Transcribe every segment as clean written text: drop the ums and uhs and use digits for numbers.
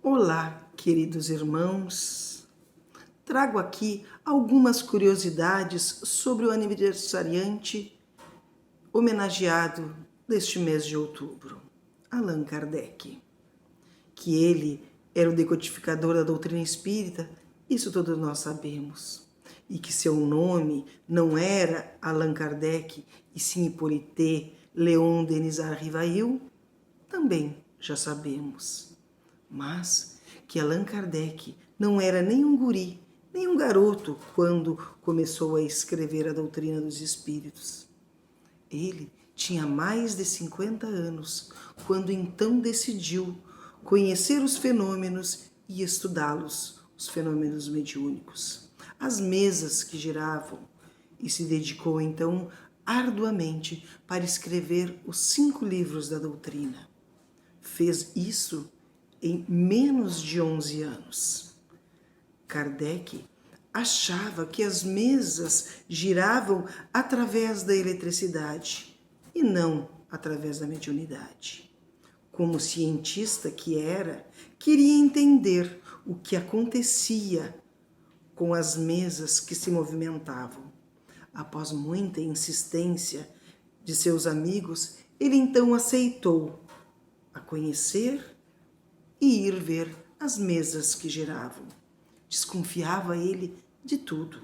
Olá, queridos irmãos. Trago aqui algumas curiosidades sobre o aniversariante homenageado deste mês de outubro, Allan Kardec. Que ele era o decodificador da doutrina espírita, isso todos nós sabemos. E que seu nome não era Allan Kardec, e sim Hippolyte Léon Denis Rivail, também já sabemos. Mas que Allan Kardec não era nem um guri, nem um garoto quando começou a escrever a doutrina dos espíritos. Ele tinha mais de 50 anos, quando então decidiu conhecer os fenômenos e estudá-los, os fenômenos mediúnicos, as mesas que giravam, e se dedicou então arduamente para escrever os 5 livros da doutrina. Fez isso em menos de 11 anos. Kardec achava que as mesas giravam através da eletricidade e não através da mediunidade. Como cientista que era, queria entender o que acontecia com as mesas que se movimentavam. Após muita insistência de seus amigos, ele então aceitou a conhecer e ir ver as mesas que giravam. Desconfiava ele de tudo.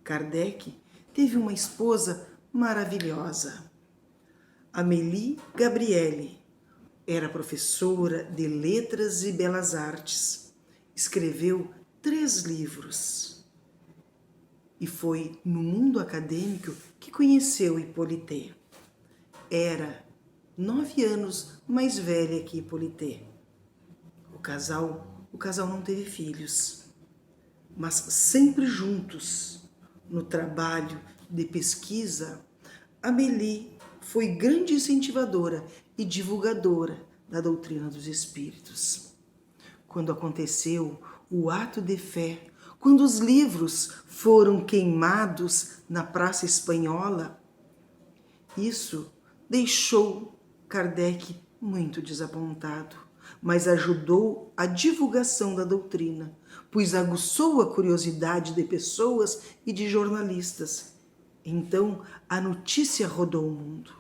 Kardec teve uma esposa maravilhosa, Amélie Gabrielle. Era professora de Letras e Belas Artes. Escreveu 3 livros. E foi no mundo acadêmico que conheceu Hippolyte. Era 9 anos mais velha que Hippolyte. O casal não teve filhos, mas sempre juntos, no trabalho de pesquisa, Amélie foi grande incentivadora e divulgadora da doutrina dos espíritos. Quando aconteceu o ato de fé, quando os livros foram queimados na Praça Espanhola, isso deixou Kardec muito desapontado, mas ajudou a divulgação da doutrina, pois aguçou a curiosidade de pessoas e de jornalistas. Então, a notícia rodou o mundo.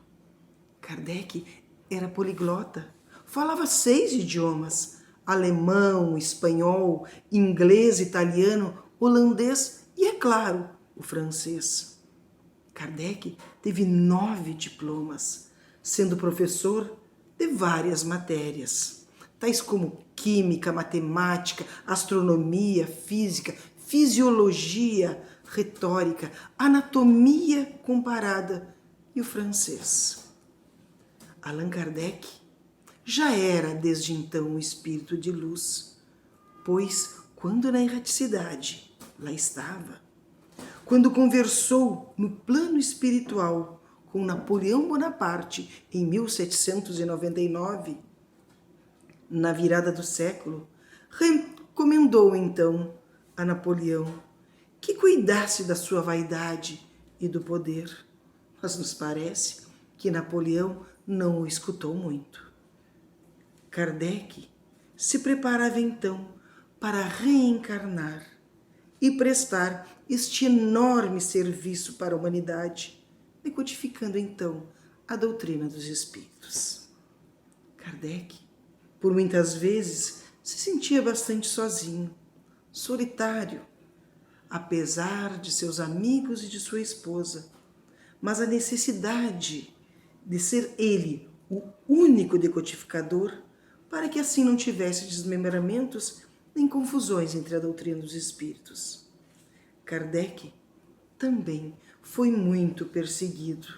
Kardec era poliglota, falava 6 idiomas: alemão, espanhol, inglês, italiano, holandês e, é claro, o francês. Kardec teve 9 diplomas, sendo professor de várias matérias, tais como química, matemática, astronomia, física, fisiologia, retórica, anatomia comparada e o francês. Allan Kardec já era desde então um espírito de luz, pois quando na erraticidade lá estava, quando conversou no plano espiritual com Napoleão Bonaparte em 1799, na virada do século, recomendou então a Napoleão que cuidasse da sua vaidade e do poder. Mas nos parece que Napoleão não o escutou muito. Kardec se preparava então para reencarnar e prestar este enorme serviço para a humanidade, decodificando então a doutrina dos espíritos. Kardec, por muitas vezes, se sentia bastante sozinho, solitário, apesar de seus amigos e de sua esposa, mas a necessidade de ser ele o único decodificador, para que assim não tivesse desmembramentos nem confusões entre a doutrina dos espíritos. Kardec também foi muito perseguido,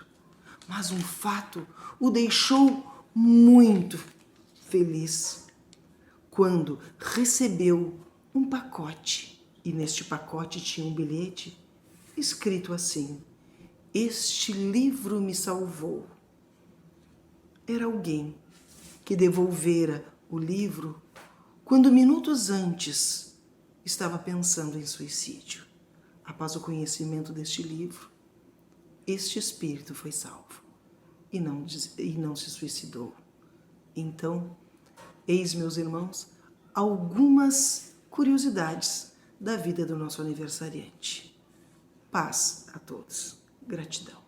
mas um fato o deixou muito feliz quando recebeu um pacote, e neste pacote tinha um bilhete escrito assim: "Este livro me salvou". Era alguém que devolvera o livro quando minutos antes estava pensando em suicídio. Após o conhecimento deste livro, este espírito foi salvo e não se suicidou. Então, eis, meus irmãos, algumas curiosidades da vida do nosso aniversariante. Paz a todos. Gratidão.